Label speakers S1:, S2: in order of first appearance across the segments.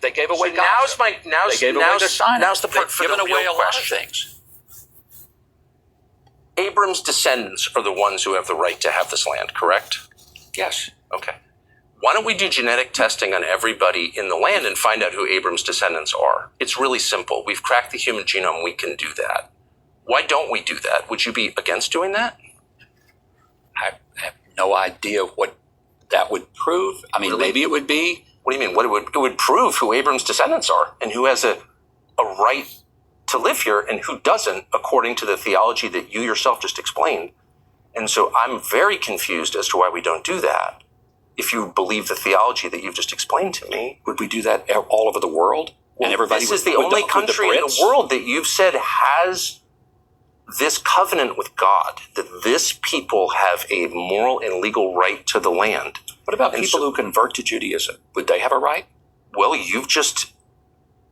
S1: They gave away
S2: Now's
S1: the
S2: the part for the real
S1: away a lot of
S2: question.
S1: things.
S2: Abram's descendants are the ones who have the right to have this land, correct?
S1: Yes.
S2: Okay. Why don't we do genetic testing on everybody in the land and find out who Abram's descendants are? It's really simple. We've cracked the human genome. We can do that. Why don't we do that? Would you be against doing that?
S1: I have no idea what that would prove. I mean, maybe it would be.
S2: What do you mean? It would prove who Abram's descendants are and who has a right to live here and who doesn't, according to the theology that you yourself just explained. And so I'm very confused as to why we don't do that. If you believe the theology that you've just explained to me.
S1: Would we do that all over the world?
S2: Well,
S1: and everybody
S2: this is the only country in the world that you've said has this covenant with God, that this people have a moral and legal right to the land.
S1: What about people who convert to Judaism? Would they have a right?
S2: Well, you've just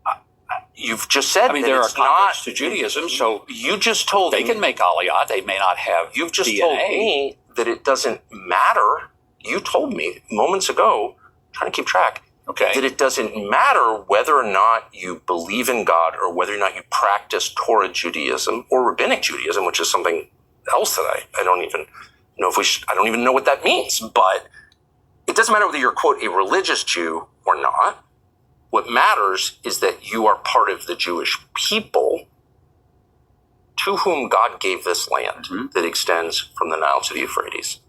S2: said.
S1: I mean,
S2: that
S1: there are
S2: it's not
S1: converts to Judaism, so
S2: you just told
S1: they
S2: me
S1: can make aliyah. They may not have.
S2: You've just
S1: DNA.
S2: told me that it doesn't matter. You told me moments ago, trying to keep track,
S1: Okay.
S2: that it doesn't matter whether or not you believe in God or whether or not you practice Torah Judaism or Rabbinic Judaism, which is something else that I don't even know I don't even know what that means. But it doesn't matter whether you're, quote, a religious Jew or not. What matters is that you are part of the Jewish people to whom God gave this land that extends from the Nile to the Euphrates.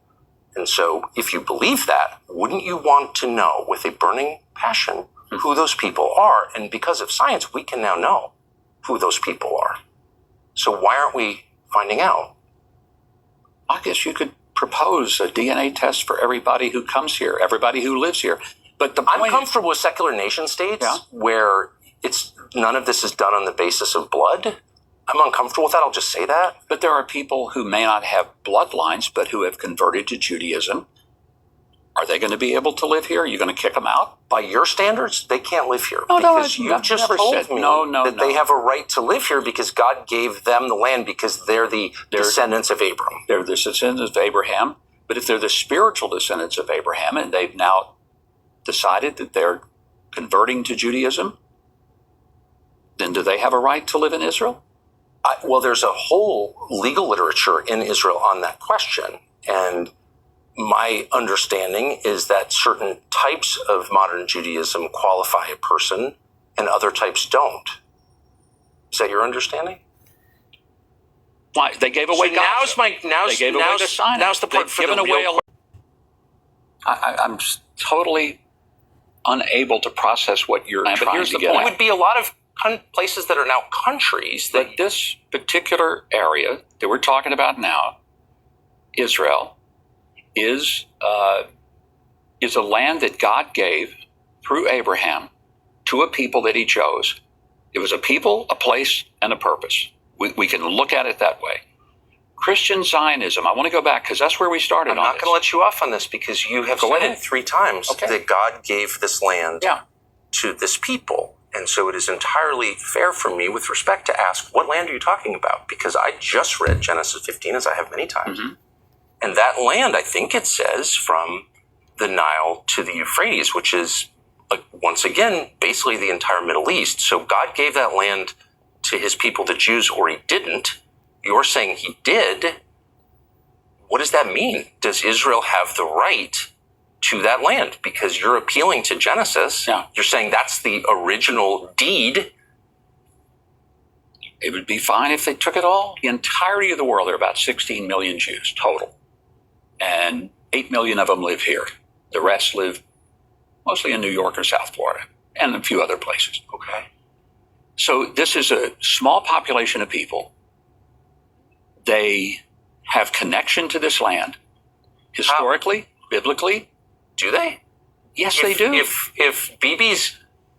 S2: And so if you believe that, wouldn't you want to know with a burning passion who those people are? And because of science, we can now know who those people are. So why aren't we finding out?
S1: I guess you could propose a DNA test for everybody who comes here, everybody who lives here. But
S2: I'm comfortable with secular nation states where none of this is done on the basis of blood. I'm uncomfortable with that. I'll just say that.
S1: But there are people who may not have bloodlines, but who have converted to Judaism. Are they going to be able to live here? Are you going to kick them out?
S2: By your standards, they can't live here.
S1: No,
S2: because
S1: no,
S2: you just told me that they have a right to live here because God gave them the land because they're the descendants of Abram.
S1: They're the descendants of Abraham. But if they're the spiritual descendants of Abraham and they've now decided that they're converting to Judaism, then do they have a right to live in Israel?
S2: Well, there's a whole legal literature in Israel on that question. And my understanding is that certain types of modern Judaism qualify a person and other types don't. Is that your understanding?
S1: Why? They gave away
S2: Now's
S1: the Sinai.
S2: Now's the part for the real
S1: I'm totally unable to process what you're trying to get at.
S2: There would be a lot of places that are now countries.
S1: But this particular area that we're talking about now, Israel, is a land that God gave through Abraham to a people that he chose. It was a people, a place, and a purpose. We can look at it that way. Christian Zionism, I want to go back because that's where we started.
S2: I'm not going to let you off on this because you have said it 3 times that God gave this land to this people. And so it is entirely fair for me with respect to ask, what land are you talking about? Because I just read Genesis 15, as I have many times. And that land, I think it says, from the Nile to the Euphrates, which is, once again, basically the entire Middle East. So God gave that land to his people, the Jews, or he didn't. You're saying he did. What does that mean? Does Israel have the right to that land? Because you're appealing to Genesis. You're saying that's the original deed.
S1: It would be fine if they took it all. The entirety of the world, there are about 16 million Jews total. And 8 million of them live here. The rest live mostly in New York or South Florida and a few other places.
S2: Okay.
S1: So this is a small population of people. They have connection to this land. Historically, biblically.
S2: Do they?
S1: Yes, they do.
S2: If Bibi's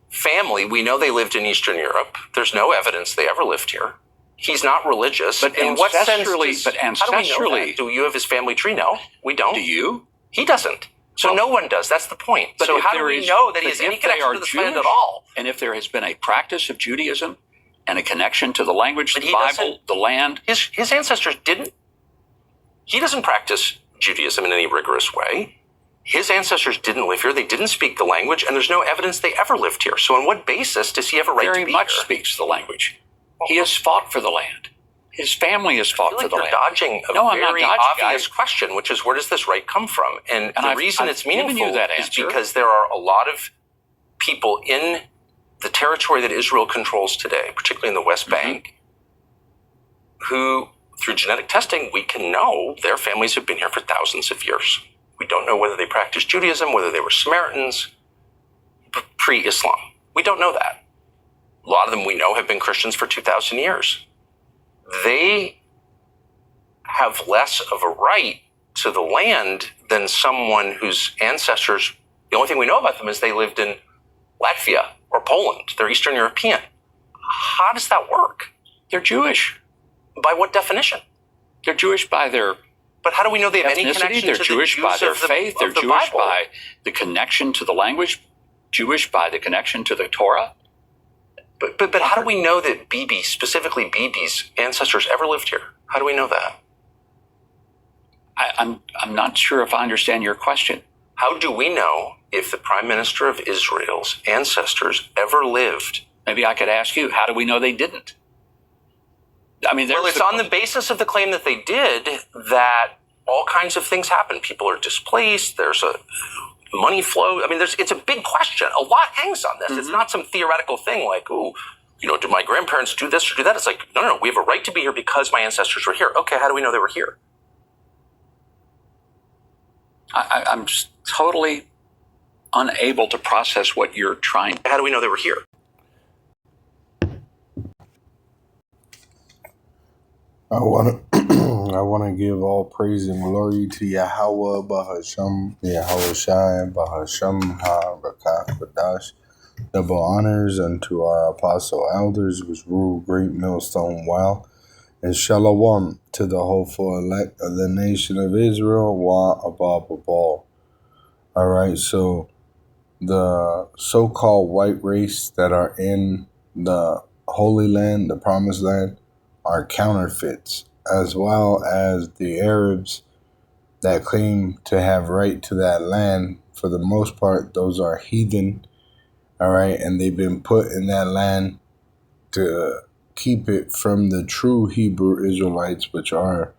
S2: family, we know they lived in Eastern Europe. There's no evidence they ever lived here. He's not religious.
S1: But
S2: in what sense?
S1: How do we know that?
S2: Do you have his family tree? No, we don't.
S1: Do you?
S2: He doesn't. So no one does. That's the point.
S1: But
S2: so how do we know that he has any connection to this land at all?
S1: And if there has been a practice of Judaism and a connection to the language, the Bible, the land.
S2: His ancestors didn't. He doesn't practice Judaism in any rigorous way. His ancestors didn't live here. They didn't speak the language, and there's no evidence they ever lived here. So on what basis does he have a right to
S1: Very
S2: be
S1: much
S2: here?
S1: speaks the language. He has fought for the land. His family has fought for the
S2: You're
S1: land.
S2: dodging a
S1: No, I'm not
S2: very
S1: dodging.
S2: obvious question, which is, where does this right come from? And the reason
S1: I've
S2: it's
S1: given
S2: meaningful
S1: you that
S2: is
S1: answer.
S2: because there are a lot of people in the territory that Israel controls today, particularly in the West Bank, who, through genetic testing, we can know their families have been here for thousands of years. We don't know whether they practiced Judaism, whether they were Samaritans, pre-Islam. We don't know that. A lot of them we know have been Christians for 2,000 years. They have less of a right to the land than someone whose ancestors, the only thing we know about them is they lived in Latvia or Poland. They're Eastern European. How does that work?
S1: They're Jewish.
S2: By what definition?
S1: They're Jewish by their
S2: But how do we know they have any
S1: ethnicity.
S2: connection
S1: They're
S2: to
S1: Jewish
S2: the
S1: by
S2: Jews
S1: their
S2: of the,
S1: faith. They're
S2: of the
S1: Jewish
S2: Bible?
S1: by the connection to the language. Jewish by the connection to the Torah.
S2: But how do we know that Bibi, specifically Bibi's ancestors, ever lived here? How do we know that?
S1: I'm not sure if I understand your question.
S2: How do we know if the Prime Minister of Israel's ancestors ever lived?
S1: Maybe I could ask you, how do we know they didn't? I mean,
S2: Well, it's on the basis of the claim that they did that all kinds of things happen. People are displaced. There's a money flow. I mean, it's a big question. A lot hangs on this. It's not some theoretical thing like, oh, did my grandparents do this or do that? It's like, no. We have a right to be here because my ancestors were here. Okay, how do we know they were here?
S1: I'm just totally unable to process what you're trying.
S2: How do we know they were here?
S3: I want to give all praise and glory to Yahweh, Bahasham, Yahweh Shai, Bahasham, Ha-Rakah, Badash. Double honors unto our apostle elders, which rule great millstone while, and shalom to the hopeful elect of the nation of Israel, wa abab all. All right, so the so-called white race that are in the Holy Land, the Promised Land, are counterfeits, as well as the Arabs that claim to have right to that land. For the most part, those are heathen, all right, and they've been put in that land to keep it from the true Hebrew Israelites, which are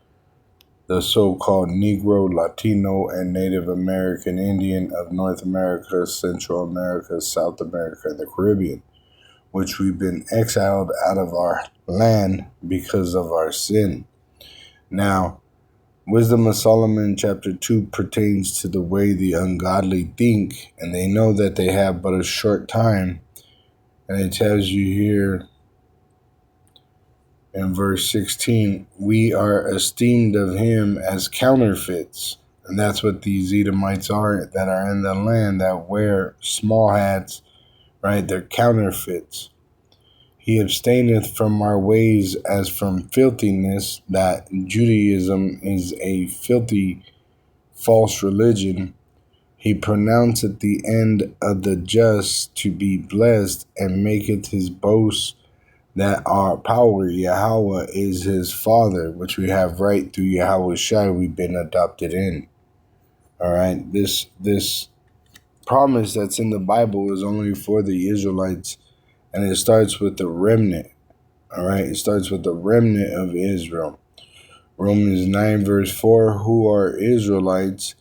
S3: the so-called Negro, Latino, and Native American Indian of North America, Central America, South America, and the Caribbean, which we've been exiled out of our land because of our sin. Now, Wisdom of Solomon chapter 2 pertains to the way the ungodly think, and they know that they have but a short time. And it tells you here in verse 16, we are esteemed of him as counterfeits. And that's what these Edomites are that are in the land that wear small hats, right? They're counterfeits. He abstaineth from our ways as from filthiness, that Judaism is a filthy false religion. He pronounceth the end of the just to be blessed, and maketh his boast that our power, Yahweh, is his father, which we have right through Yahweh Shai, we've been adopted in. All right, this promise that's in the Bible is only for the Israelites, and it starts with the remnant. All right, it starts with the remnant of Israel. Romans 9 verse 4, who are Israelites,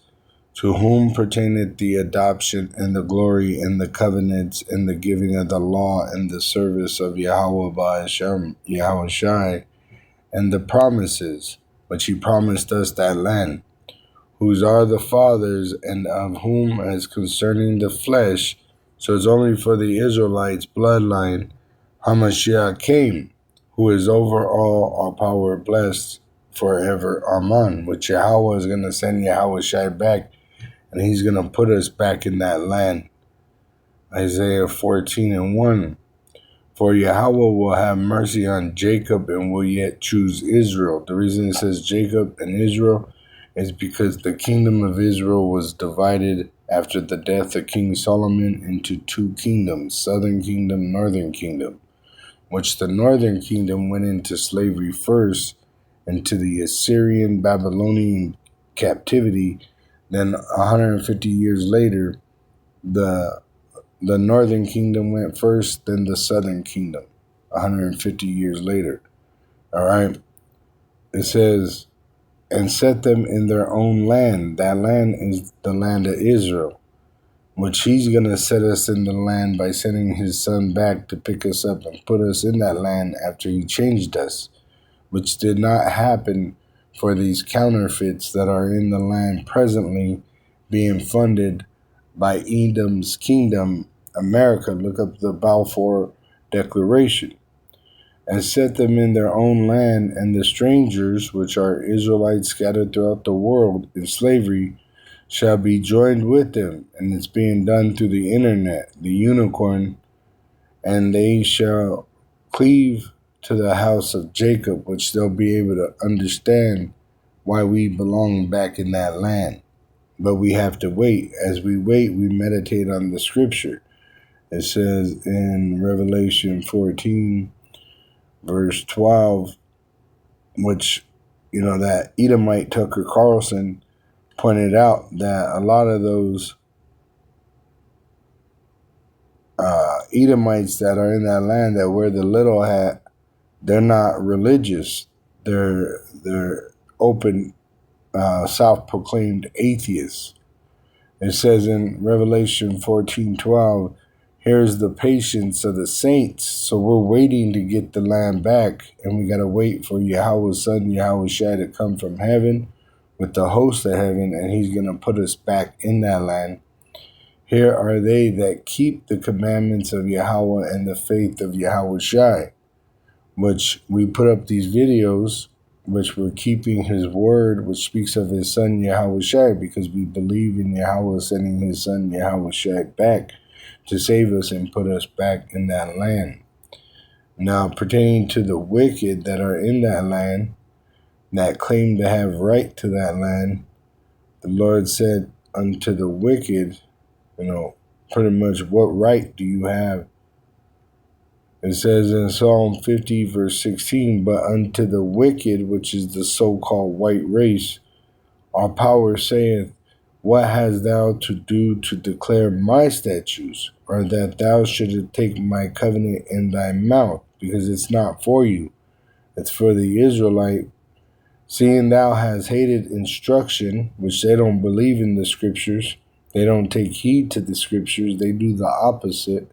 S3: to whom pertaineth the adoption and the glory and the covenants and the giving of the law and the service of Yahweh Ba'ashem, Yahweh Shai, and the promises, which he promised us that land, whose are the fathers, and of whom, as concerning the flesh, so it's only for the Israelites' bloodline, Hamashiach came, who is over all power blessed forever. Amen. Which Yahweh is going to send Yahweh Shai back, and he's going to put us back in that land. Isaiah 14:1. For Yahweh will have mercy on Jacob and will yet choose Israel. The reason it says Jacob and Israel is because the kingdom of Israel was divided after the death of King Solomon into two kingdoms, southern kingdom, northern kingdom, which the northern kingdom went into slavery first, into the Assyrian Babylonian captivity. Then 150 years later, the northern kingdom went first, then the southern kingdom. 150 years later. All right. It says, and set them in their own land. That land is the land of Israel, which he's going to set us in the land by sending his son back to pick us up and put us in that land after he changed us, which did not happen for these counterfeits that are in the land presently being funded by Edom's kingdom, America. Look up the Balfour Declaration. And set them in their own land, and the strangers, which are Israelites scattered throughout the world in slavery, shall be joined with them. And it's being done through the internet, the unicorn, and they shall cleave to the house of Jacob, which they'll be able to understand why we belong back in that land. But we have to wait. As we wait, we meditate on the scripture. It says in Revelation 14, verse 12, which, that Edomite Tucker Carlson pointed out that a lot of those Edomites that are in that land that wear the little hat, they're not religious. They're open, self-proclaimed atheists. It says in Revelation 14:12, here's the patience of the saints. So we're waiting to get the land back, and we got to wait for Yahweh's son, Yahweh Shai, to come from heaven with the host of heaven, and he's going to put us back in that land. Here are they that keep the commandments of Yahweh and the faith of Yahweh Shai, which we put up these videos, which we're keeping his word, which speaks of his son Yahweh Shai, because we believe in Yahweh sending his son Yahweh Shai back to save us and put us back in that land. Now, pertaining to the wicked that are in that land, that claim to have right to that land, the Lord said unto the wicked, pretty much, what right do you have? It says in Psalm 50, verse 16, but unto the wicked, which is the so-called white race, our power saith, what hast thou to do to declare my statutes, or that thou shouldest take my covenant in thy mouth? Because it's not for you, it's for the Israelite. Seeing thou hast hated instruction, which they don't believe in the scriptures, they don't take heed to the scriptures, they do the opposite.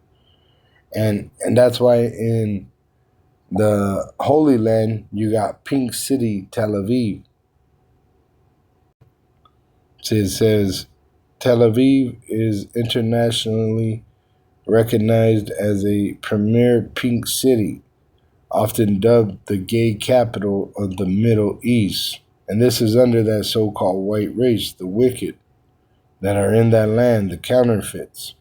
S3: And that's why in the Holy Land, you got Pink City, Tel Aviv. It says, Tel Aviv is internationally recognized as a premier pink city, often dubbed the gay capital of the Middle East. And this is under that so-called white race, the wicked, that are in that land, the counterfeits.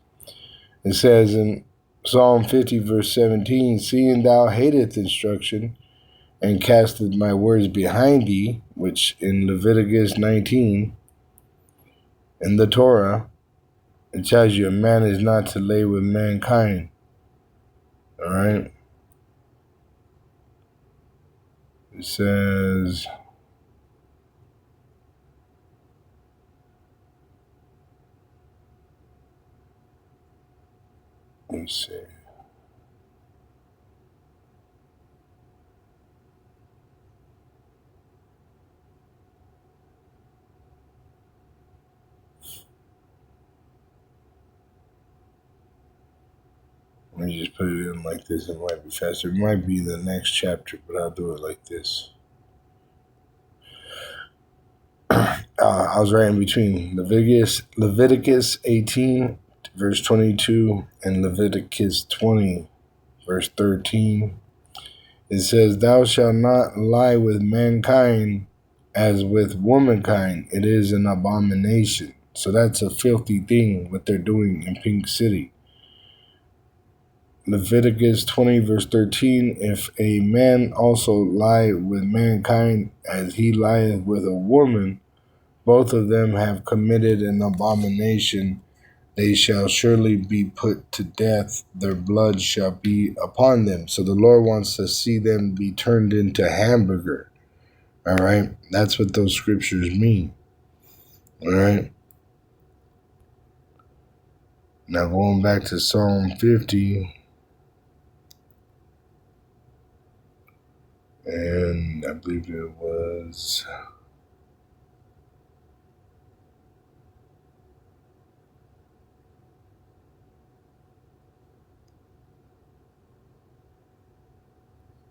S3: It says in Psalm 50, verse 17, seeing thou hateth instruction, and casteth my words behind thee, which in Leviticus 19, in the Torah, it tells you a man is not to lay with mankind. All right? It says, let me see. Let me just put it in like this. It might be faster. It might be the next chapter, but I'll do it like this. I was writing between Leviticus 18, verse 22, and Leviticus 20, verse 13. It says, thou shalt not lie with mankind as with womankind. It is an abomination. So that's a filthy thing, what they're doing in Pink City. Leviticus 20, verse 13, if a man also lie with mankind as he lieth with a woman, both of them have committed an abomination. They shall surely be put to death. Their blood shall be upon them. So the Lord wants to see them be turned into hamburger. All right? That's what those scriptures mean. All right? Now going back to Psalm 50, and I believe it was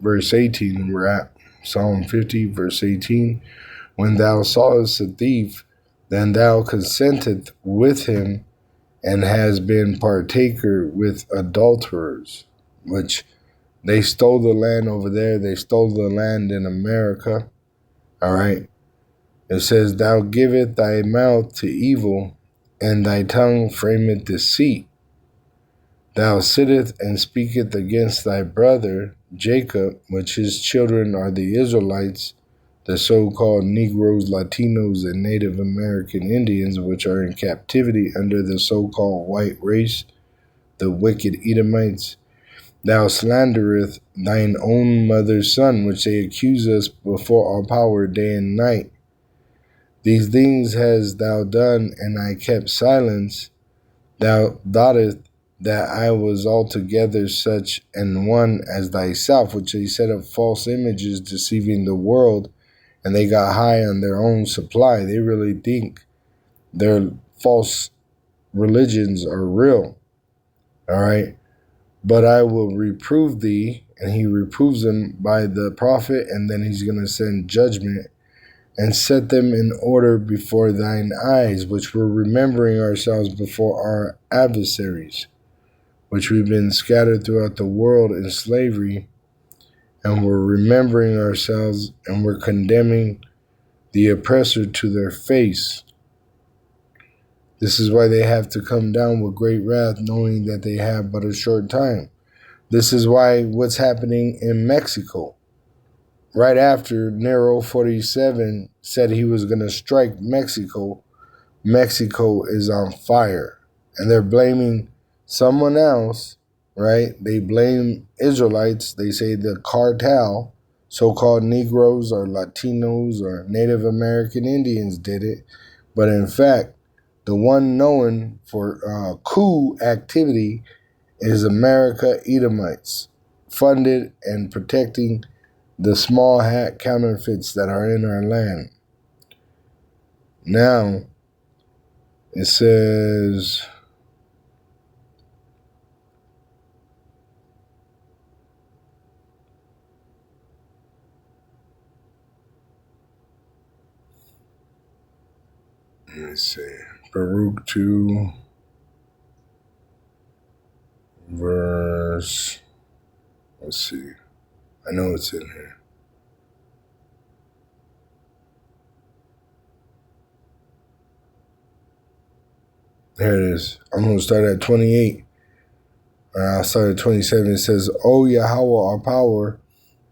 S3: verse 18, we're at Psalm 50, verse 18. When thou sawest a thief, then thou consenteth with him, and has been partaker with adulterers, which they stole the land over there. They stole the land in America. All right. It says, thou giveth thy mouth to evil, and thy tongue frameth deceit. Thou sittest and speaketh against thy brother Jacob, which his children are the Israelites, the so-called Negroes, Latinos, and Native American Indians, which are in captivity under the so-called white race, the wicked Edomites. Thou slanderest thine own mother's son, which they accuse us before all power day and night. These things hast thou done, and I kept silence. Thou thoughtest that I was altogether such an one as thyself, which they set up false images, deceiving the world, and they got high on their own supply. They really think their false religions are real. All right. But I will reprove thee, and he reproves them by the prophet, and then he's going to send judgment and set them in order before thine eyes, which we're remembering ourselves before our adversaries, which we've been scattered throughout the world in slavery, and we're remembering ourselves, and we're condemning the oppressor to their face. This is why they have to come down with great wrath, knowing that they have but a short time. This is why what's happening in Mexico, right after Nero 47 said he was going to strike Mexico, Mexico is on fire. And they're blaming someone else, right? They blame Israelites. They say the cartel, so-called Negroes or Latinos or Native American Indians did it. But in fact, the one known for coup activity is America Edomites, funded and protecting the small hat counterfeits that are in our land. Now, it says, let me see, Baruch 2, verse, let's see, I know it's in here. There it is. I'm going to start at 28. I'll start at 27. It says, O Yahweh, our power,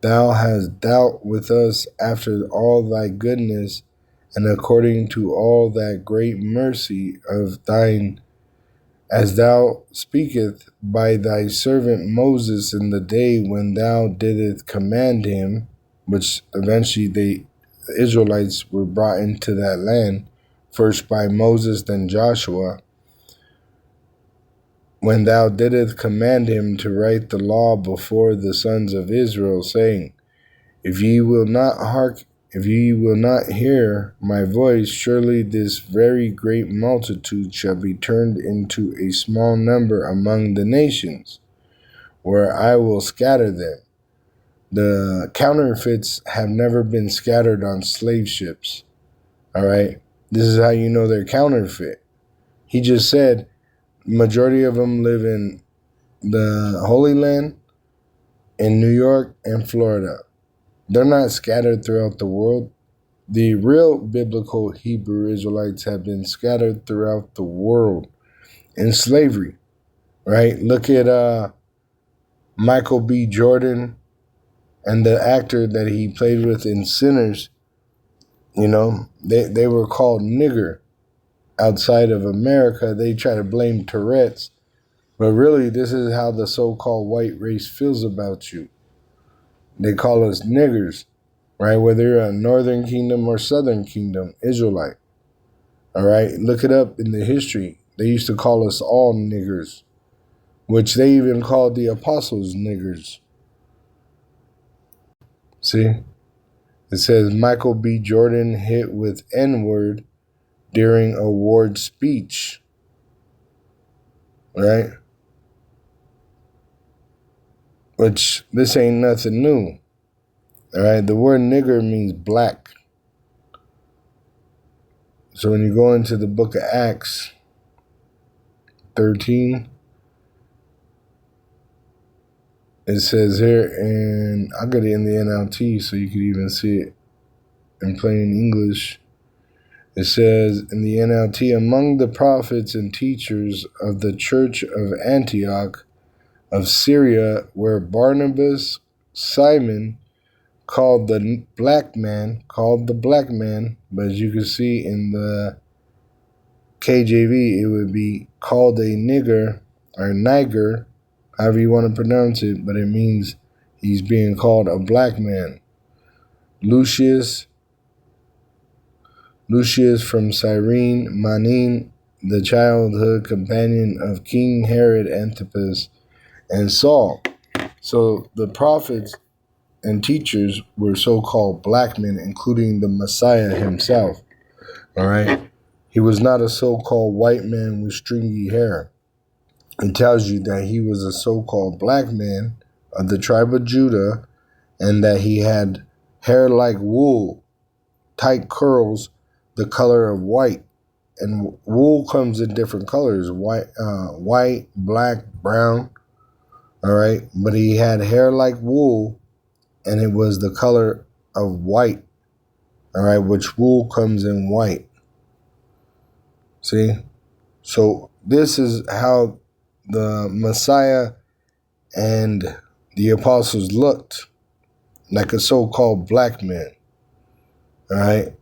S3: thou hast dealt with us after all thy goodness, and according to all that great mercy of thine, as thou speakest by thy servant Moses in the day when thou didst command him, which eventually the Israelites were brought into that land, first by Moses, then Joshua, when thou didst command him to write the law before the sons of Israel, saying, If ye will not hear my voice, surely this very great multitude shall be turned into a small number among the nations, where I will scatter them. The counterfeits have never been scattered on slave ships. All right? This is how you know they're counterfeit. He just said, majority of them live in the Holy Land, in New York and Florida. They're not scattered throughout the world. The real biblical Hebrew Israelites have been scattered throughout the world in slavery, right? Look at Michael B. Jordan and the actor that he played with in Sinners. You know, they were called nigger outside of America. They try to blame Tourette's. But really, this is how the so-called white race feels about you. They call us niggers, right? Whether you're a Northern Kingdom or Southern Kingdom Israelite. All right? Look it up in the history. They used to call us all niggers, which they even called the apostles niggers. See? It says Michael B. Jordan hit with N-word during award speech. Right? Which, this ain't nothing new. Alright? The word nigger means black. So when you go into the book of Acts 13, it says here, and I'll get it in the NLT so you could even see it in plain English. It says in the NLT, among the prophets and teachers of the church of Antioch of Syria were Barnabas, Simon, called the black man, but as you can see in the KJV, it would be called a nigger or niger, however you want to pronounce it, but it means he's being called a black man. Lucius from Cyrene, Manin, the childhood companion of King Herod Antipas, and Saul. So the prophets and teachers were so-called black men, including the Messiah himself. All right? He was not a so-called white man with stringy hair. It tells you that he was a so-called black man of the tribe of Judah, and that he had hair like wool, tight curls, the color of white. And wool comes in different colors, white, black, brown. All right? But he had hair like wool, and it was the color of white. All right? Which wool comes in white. See? So this is how the Messiah and the apostles looked, like a so-called black man. All right?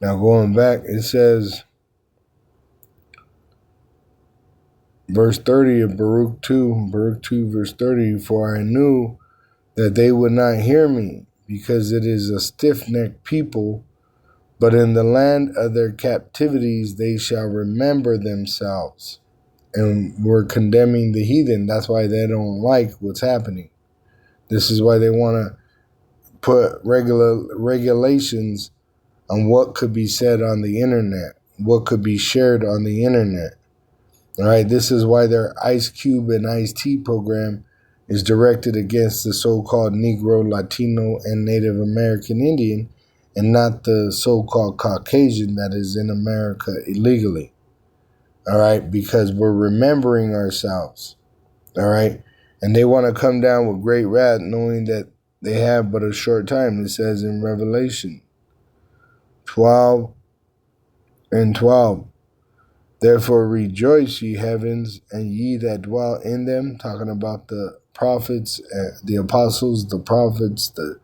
S3: Now going back, it says, verse 30 of Baruch 2, verse 30, for I knew that they would not hear me, because it is a stiff-necked people, but in the land of their captivities they shall remember themselves. And we're condemning the heathen. That's why they don't like what's happening. This is why they want to put regulations on what could be said on the internet, what could be shared on the internet. All right, this is why their Ice Cube and Ice-T program is directed against the so-called Negro, Latino, and Native American Indian, and not the so-called Caucasian that is in America illegally. All right, because we're remembering ourselves. All right, and they want to come down with great wrath, knowing that they have but a short time. It says in Revelation 12 and 12, therefore rejoice, ye heavens, and ye that dwell in them, talking about the prophets, the apostles, the prophets, the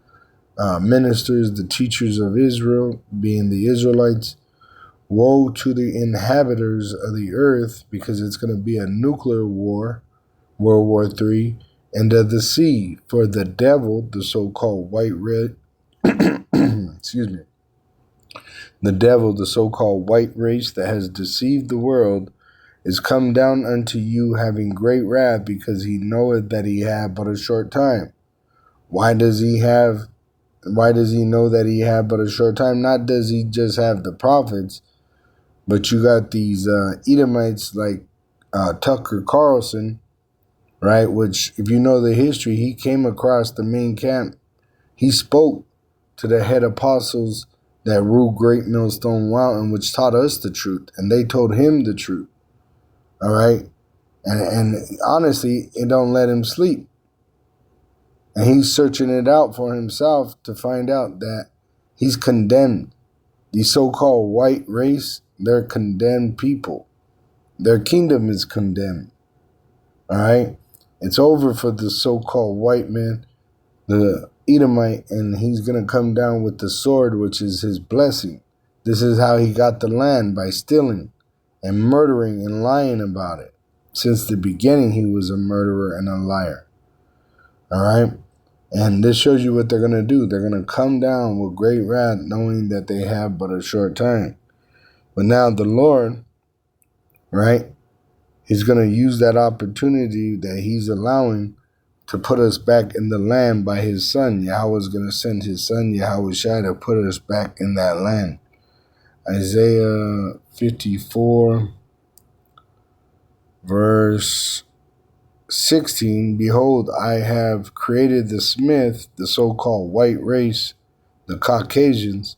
S3: ministers, the teachers of Israel, being the Israelites. Woe to the inhabitants of the earth, because it's going to be a nuclear war, World War III, and of the sea, for the devil, the so-called white red, excuse me, the devil, the so-called white race that has deceived the world, is come down unto you having great wrath, because he knoweth that he hath but a short time. Why does he know that he had but a short time? Not does he just have the prophets, but you got these Edomites like Tucker Carlson, right? Which, if you know the history, he came across the main camp. He spoke to the head apostles that ruled Great Millstone Mountain, which taught us the truth, and they told him the truth. All right? And honestly, it don't let him sleep. And he's searching it out for himself to find out that he's condemned. The so-called white race, they're condemned people. Their kingdom is condemned. All right? It's over for the so-called white man, the Edomite, and he's going to come down with the sword, which is his blessing. This is how he got the land, by stealing and murdering and lying about it. Since the beginning, he was a murderer and a liar. All right? And this shows you what they're going to do. They're going to come down with great wrath, knowing that they have but a short time. But now the Lord, right, He's going to use that opportunity that He's allowing to put us back in the land by His Son. Yahweh is going to send His Son, Yahweh Shai, to put us back in that land. Isaiah 54, verse 16, behold, I have created the smith, the so-called white race, the Caucasians,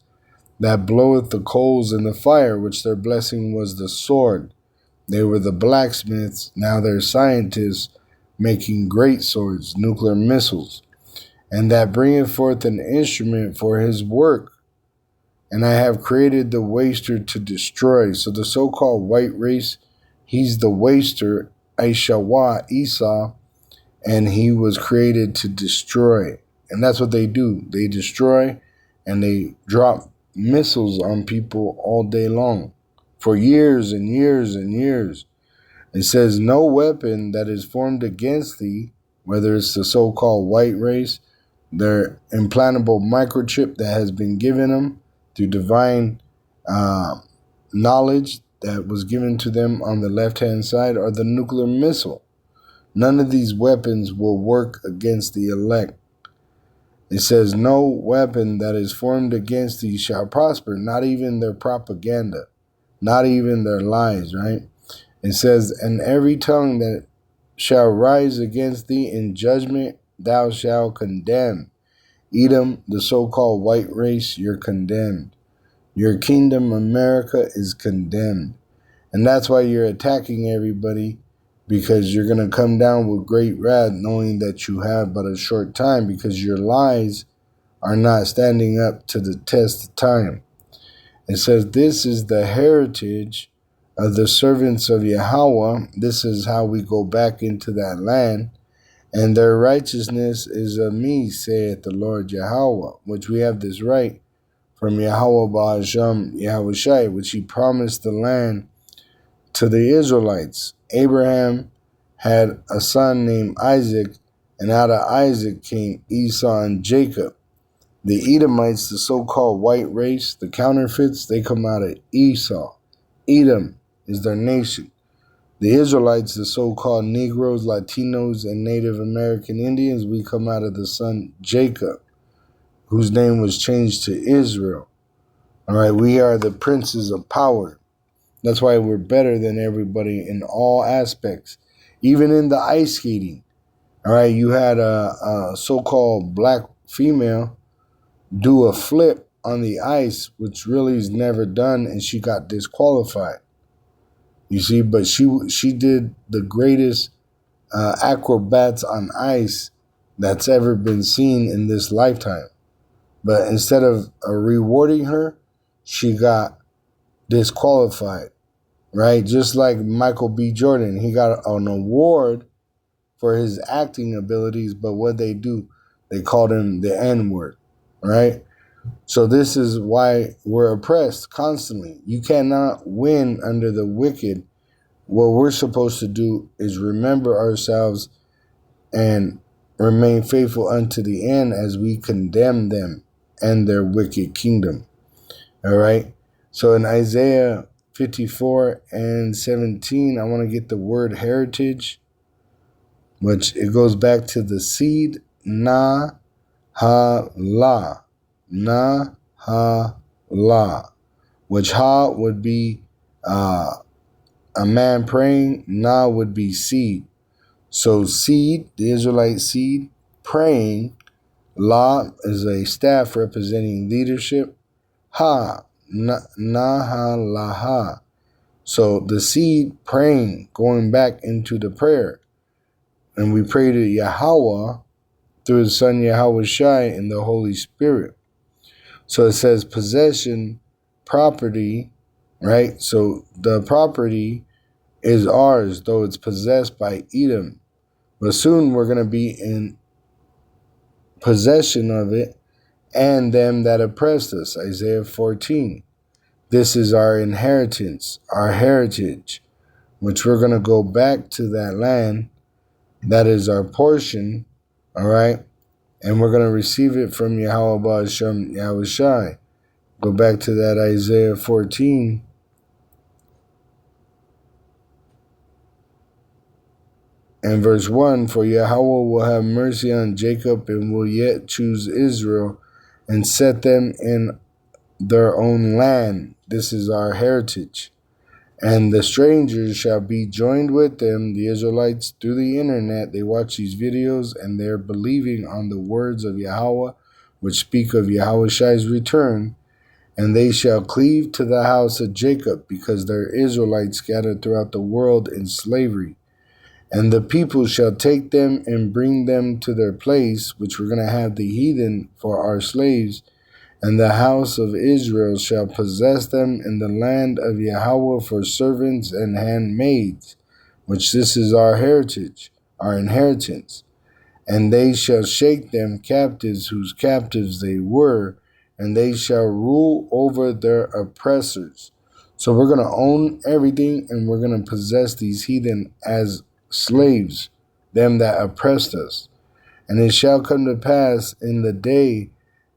S3: that bloweth the coals in the fire, which their blessing was the sword. They were the blacksmiths, now they're scientists, making great swords, nuclear missiles, and that bringeth forth an instrument for his work. And I have created the waster to destroy. So the so-called white race, he's the waster, Aishawa, Esau, and he was created to destroy. And that's what they do. They destroy and they drop missiles on people all day long for years and years and years. It says, no weapon that is formed against thee, whether it's the so-called white race, their implantable microchip that has been given them through divine knowledge that was given to them on the left-hand side, or the nuclear missile. None of these weapons will work against the elect. It says, no weapon that is formed against thee shall prosper, not even their propaganda, not even their lies, right? It says, and every tongue that shall rise against thee in judgment thou shalt condemn. Edom, the so-called white race, you're condemned. Your kingdom, America, is condemned. And that's why you're attacking everybody, because you're going to come down with great wrath, knowing that you have but a short time, because your lies are not standing up to the test of time. It says, this is the heritage of the servants of Yahweh. This is how we go back into that land. And their righteousness is of me, saith the Lord Yahweh, which we have this right from Yahweh Ba'asham Yahweh Shai, which he promised the land to the Israelites. Abraham had a son named Isaac, and out of Isaac came Esau and Jacob. The Edomites, the so-called white race, the counterfeits, they come out of Esau. Edom is their nation. The Israelites, the so-called Negroes, Latinos, and Native American Indians, we come out of the son Jacob, whose name was changed to Israel. All right, we are the princes of power. That's why we're better than everybody in all aspects, even in the ice skating. All right, you had a so-called black female do a flip on the ice, which really is never done, and she got disqualified. You see, but she did the greatest acrobats on ice that's ever been seen in this lifetime. But instead of rewarding her, she got disqualified, right? Just like Michael B. Jordan, he got an award for his acting abilities, but what they do, they called him the N-word, right? So this is why we're oppressed constantly. You cannot win under the wicked. What we're supposed to do is remember ourselves and remain faithful unto the end as we condemn them and their wicked kingdom. All right. So in Isaiah 54 and 17, I want to get the word heritage, which it goes back to the seed, na-ha-la, na-ha-la, which ha would be a man praying, na would be seed. So seed, the Israelite seed, praying, la is a staff representing leadership, ha, na-ha-la-ha. So the seed praying, going back into the prayer. And we pray to Yahweh through the Son Yahweh Shai and the Holy Spirit. So it says possession, property, right? So the property is ours, though it's possessed by Edom. But soon we're going to be in possession of it and them that oppressed us. Isaiah 14. This is our inheritance, our heritage, which we're going to go back to that land. That is our portion, all right? And we're going to receive it from Yahweh Ba'ashem Yahushai. Go back to that Isaiah 14. And verse 1, for Yahweh will have mercy on Jacob and will yet choose Israel and set them in their own land. This is our heritage. And the strangers shall be joined with them, the Israelites, through the internet. They watch these videos and they're believing on the words of Yahweh, which speak of Yahushai's return. And they shall cleave to the house of Jacob, because they're Israelites scattered throughout the world in slavery. And the people shall take them and bring them to their place, which we're going to have the heathen for our slaves. And the house of Israel shall possess them in the land of Yahweh for servants and handmaids, which this is our heritage, our inheritance. And they shall shake them captives whose captives they were, and they shall rule over their oppressors. So we're going to own everything, and we're going to possess these heathen as slaves, them that oppressed us. And it shall come to pass in the day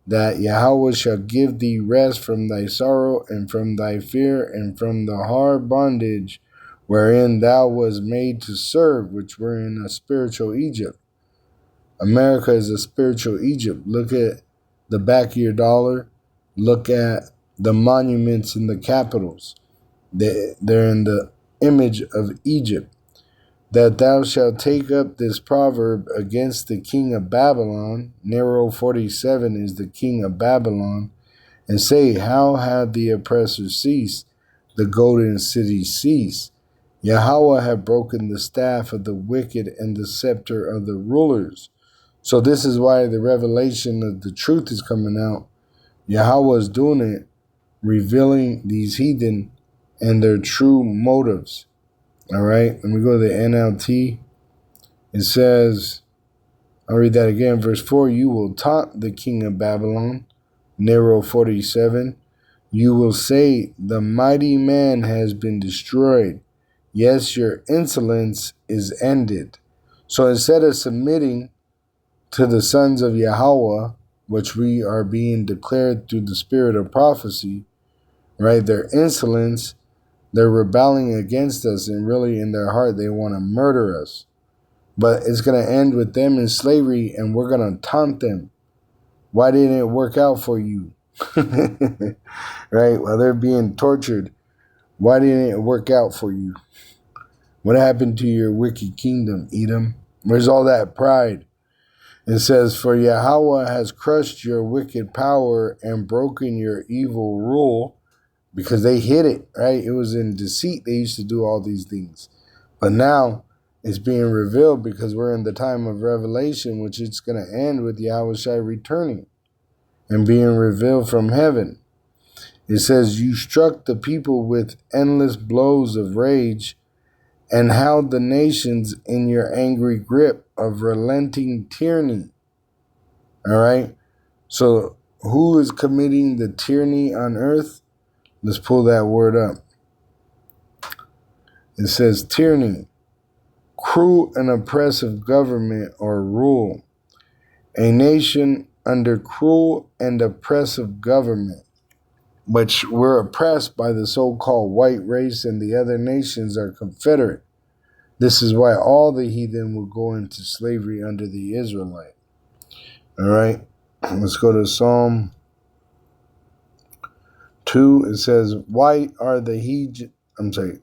S3: that Yahweh shall give thee rest from thy sorrow and from thy fear and from the hard bondage wherein thou was made to serve, which were in a spiritual Egypt. America is a spiritual Egypt. Look at the back of your dollar. Look at the monuments in the capitals. They're in the image of Egypt. That thou shalt take up this proverb against the king of Babylon. Nero 47 is the king of Babylon. And say, how have the oppressors ceased? The golden city ceased. Yahweh have broken the staff of the wicked and the scepter of the rulers. So this is why the revelation of the truth is coming out. Yahweh is doing it, revealing these heathen and their true motives. All right, let me go to the NLT. It says, I'll read that again. Verse 4, you will taunt the king of Babylon. Nero 47. You will say, the mighty man has been destroyed. Yes, your insolence is ended. So instead of submitting to the sons of Yahweh, which we are being declared through the spirit of prophecy, right, their insolence, they're rebelling against us, and really in their heart they want to murder us. But it's going to end with them in slavery, and we're going to taunt them. Why didn't it work out for you? Right? While they're being tortured, why didn't it work out for you? What happened to your wicked kingdom, Edom? Where's all that pride? It says, for Yahweh has crushed your wicked power and broken your evil rule. Because they hid it, right? It was in deceit. They used to do all these things. But now it's being revealed because we're in the time of revelation, which it's going to end with Yahushua returning and being revealed from heaven. It says, you struck the people with endless blows of rage and held the nations in your angry grip of relenting tyranny. All right? So who is committing the tyranny on earth? Let's pull that word up. It says tyranny, cruel and oppressive government or rule. A nation under cruel and oppressive government, which we're oppressed by the so-called white race, and the other nations are confederate. This is why all the heathen will go into slavery under the Israelite. All right, let's go to Psalm 2, it says, why are the heathen, let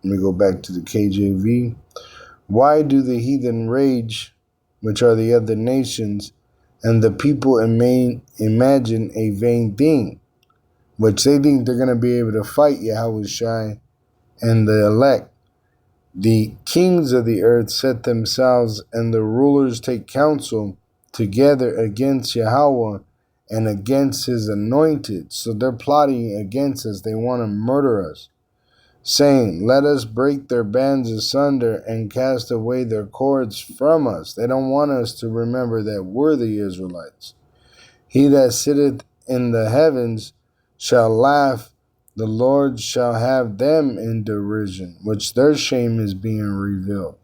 S3: me go back to the KJV. Why do the heathen rage, which are the other nations, and the people imagine a vain thing, which they think they're going to be able to fight Yahushai and the elect. The kings of the earth set themselves, and the rulers take counsel together against Yahweh and against his anointed. So they're plotting against us. They want to murder us, saying, let us break their bands asunder and cast away their cords from us. They don't want us to remember that we're the Israelites. He that sitteth in the heavens shall laugh. The Lord shall have them in derision, which their shame is being revealed.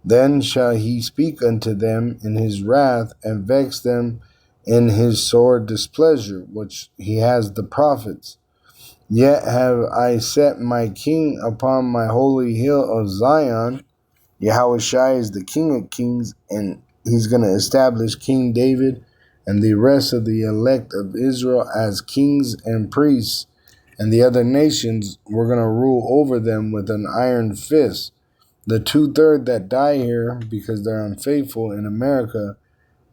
S3: Then shall he speak unto them in his wrath, and vex them in his sore displeasure, which he has the prophets. Yet have I set my king upon my holy hill of Zion. Yahushua is the King of Kings, and he's going to establish King David and the rest of the elect of Israel as kings and priests. And the other nations, we're going to rule over them with an iron fist. The 2/3 that die here because they're unfaithful in America,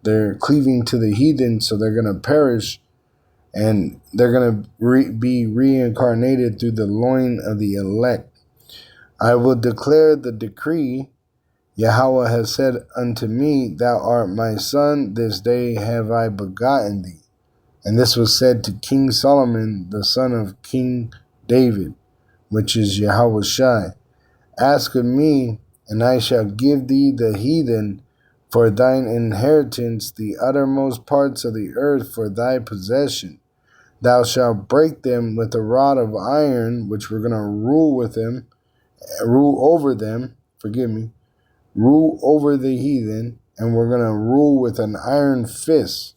S3: they're cleaving to the heathen, so they're going to perish, and they're going to be reincarnated through the loin of the elect. I will declare the decree. Yahweh has said unto me, Thou art my son, this day have I begotten thee. And this was said to King Solomon, the son of King David, which is Yahushua. Ask of me, and I shall give thee the heathen for thine inheritance, the uttermost parts of the earth for thy possession. Thou shalt break them with a rod of iron, which we're going to rule over the heathen, and we're going to rule with an iron fist.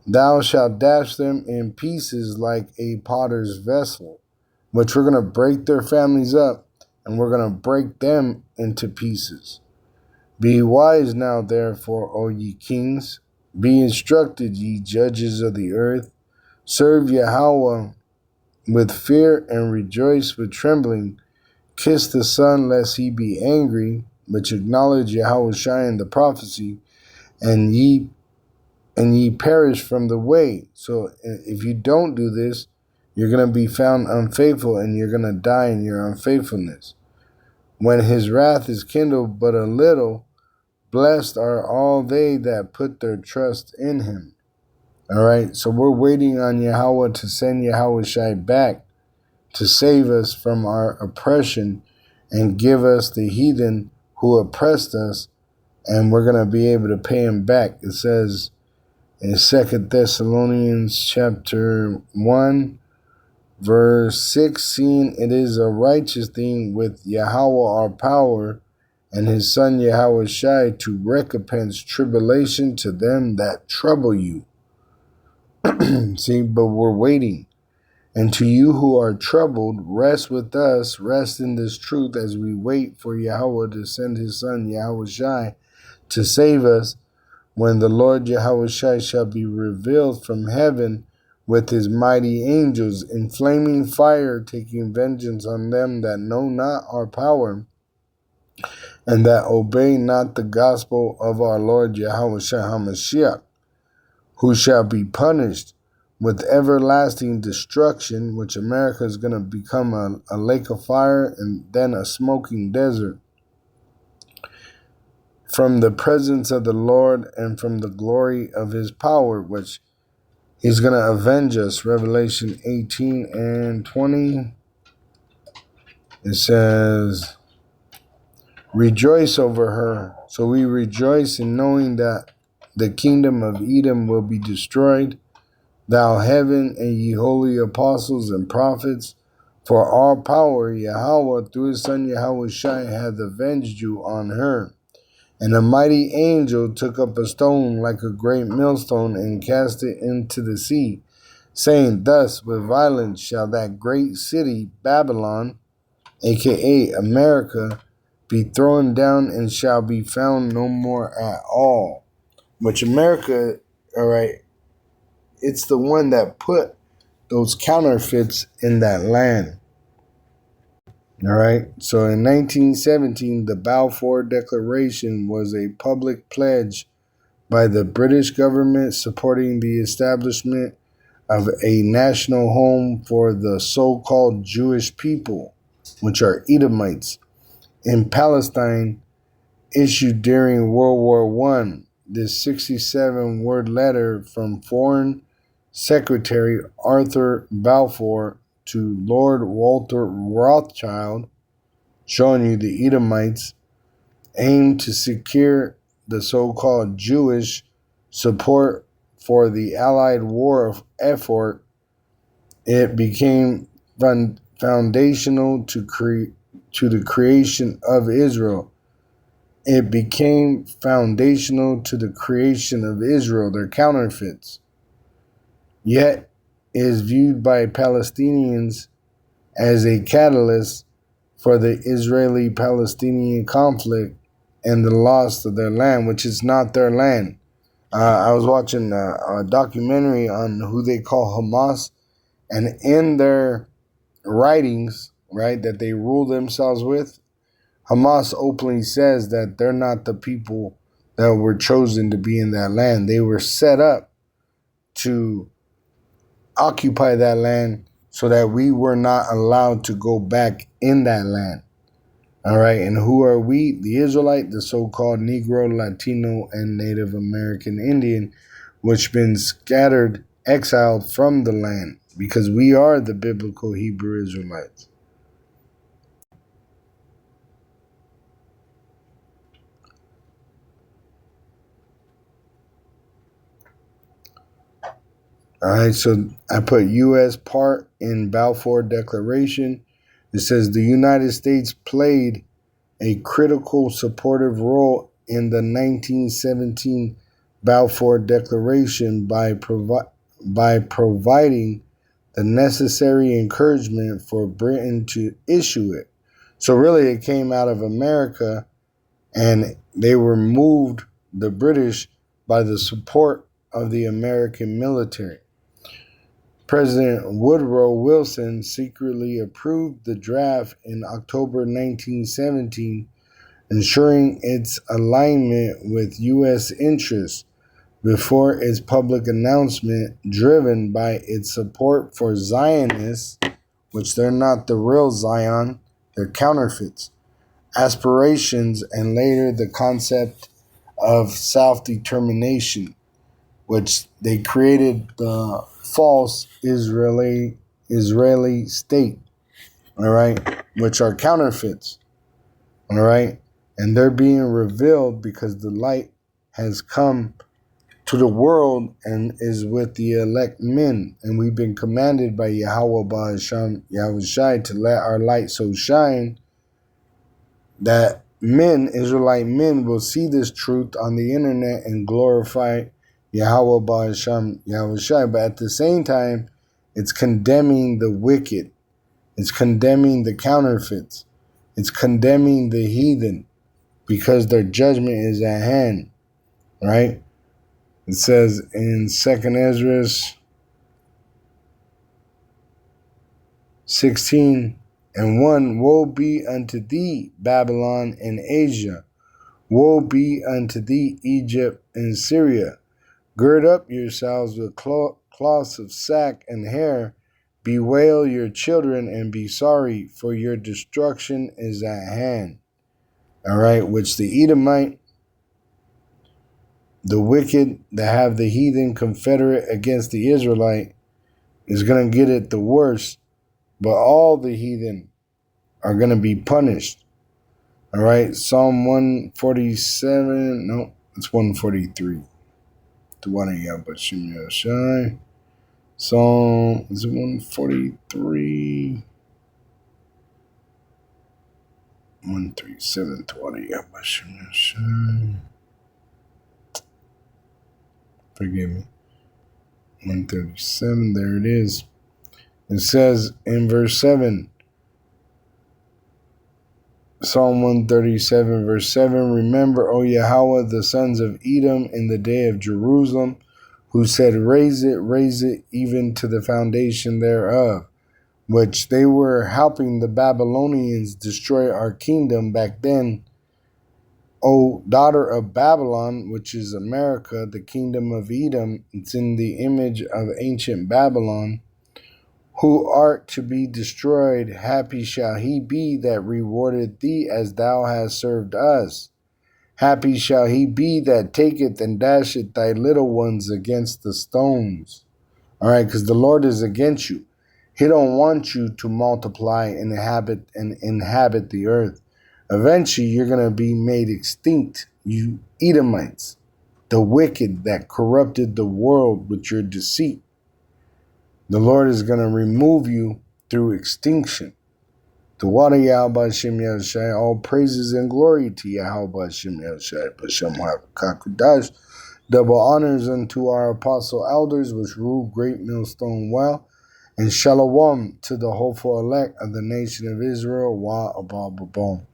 S3: Thou shalt dash them in pieces like a potter's vessel, which we're going to break their families up, and we're going to break them into pieces. Be wise now, therefore, O ye kings. Be instructed, ye judges of the earth. Serve Yahweh with fear and rejoice with trembling. Kiss the Son, lest he be angry, which acknowledge Yahushua in the prophecy, and ye perish from the way. So if you don't do this, you're going to be found unfaithful, and you're going to die in your unfaithfulness. When his wrath is kindled but a little, blessed are all they that put their trust in him. All right, so we're waiting on Yahweh to send Yahushua back to save us from our oppression and give us the heathen who oppressed us, and we're going to be able to pay him back. It says in 2 Thessalonians chapter 1, verse 16, it is a righteous thing with Yahweh our power and his son Yahushua to recompense tribulation to them that trouble you. See, but we're waiting. And to you who are troubled, rest with us, rest in this truth as we wait for Yahweh to send his son Yahushua to save us, when the Lord Yahushua shall be revealed from heaven with his mighty angels in flaming fire, taking vengeance on them that know not our power and that obey not the gospel of our Lord Yahushua HaMashiach, who shall be punished with everlasting destruction, which America is going to become a lake of fire and then a smoking desert, from the presence of the Lord and from the glory of his power, which he's going to avenge us. Revelation 18 and 20, it says, rejoice over her. So we rejoice in knowing that the kingdom of Edom will be destroyed. Thou heaven and ye holy apostles and prophets, for all power Yahweh through his son Yahushua hath avenged you on her. And a mighty angel took up a stone like a great millstone and cast it into the sea, saying, thus with violence shall that great city Babylon, aka America, be thrown down and shall be found no more at all. Which America, all right, it's the one that put those counterfeits in that land. All right. So in 1917, the Balfour Declaration was a public pledge by the British government supporting the establishment of a national home for the so-called Jewish people, which are Edomites, in Palestine, issued during World War I. This 67-word letter from Foreign Secretary Arthur Balfour to Lord Walter Rothschild, showing you the Edomites, aimed to secure the so-called Jewish support for the Allied war effort. It became foundational to the creation of Israel. it became foundational to the creation of Israel, their counterfeits. Yet is viewed by Palestinians as a catalyst for the Israeli-Palestinian conflict and the loss of their land, which is not their land. I was watching a documentary on who they call Hamas, and in their writings, right, that they rule themselves with, Hamas openly says that they're not the people that were chosen to be in that land. They were set up to occupy that land so that we were not allowed to go back in that land. All right, and who are we? The Israelite, the so-called Negro, Latino, and Native American Indian, which been scattered, exiled from the land, because we are the biblical Hebrew Israelites. All right, so I put U.S. part in Balfour Declaration. It says the United States played a critical supportive role in the 1917 Balfour Declaration by providing the necessary encouragement for Britain to issue it. So really it came out of America, and they were moved, the British, by the support of the American military. President Woodrow Wilson secretly approved the draft in October 1917, ensuring its alignment with U.S. interests before its public announcement, driven by its support for Zionists, which they're not the real Zion, they're counterfeits, aspirations, and later the concept of self-determination, which they created the false Israeli state, all right, which are counterfeits, all right, and they're being revealed because the light has come to the world and is with the elect men, and we've been commanded by Yahweh Ba'asham Yahushai to let our light so shine that men, Israelite men, will see this truth on the internet and glorify Yahweh Ba'asham Yahushai. But at the same time, it's condemning the wicked. It's condemning the counterfeits. It's condemning the heathen because their judgment is at hand, right? It says in 2 Ezra 16:1, woe be unto thee, Babylon and Asia. Woe be unto thee, Egypt and Syria. Gird up yourselves with cloths of sack and hair. Bewail your children and be sorry, for your destruction is at hand. All right, which the Edomite, the wicked that have the heathen confederate against the Israelite, is going to get it the worst, but all the heathen are going to be punished. All right, Psalm 147, no, it's 143. The one of you, but Shimei. Psalm, is it 143? 137, the one of you, but Shimei. Forgive me. 137, there it is. It says in verse 7, Psalm 137, verse 7, remember, O Yahweh, the sons of Edom in the day of Jerusalem, who said, raise it, even to the foundation thereof, which they were helping the Babylonians destroy our kingdom back then. O daughter of Babylon, which is America, the kingdom of Edom, it's in the image of ancient Babylon, who art to be destroyed, happy shall he be that rewarded thee as thou hast served us. Happy shall he be that taketh and dasheth thy little ones against the stones. All right, because the Lord is against you. He don't want you to multiply and inhabit the earth. Eventually, you're going to be made extinct, you Edomites, the wicked that corrupted the world with your deceit. The Lord is going to remove you through extinction. The water Yahweh Shem Yahushai, all praises and glory to Yahweh Shem Yahushai, Bashem Kakudash. Double honors unto our apostle elders, which rule Great Millstone well, and shalom to the hopeful elect of the nation of Israel, Wa Abba Babon.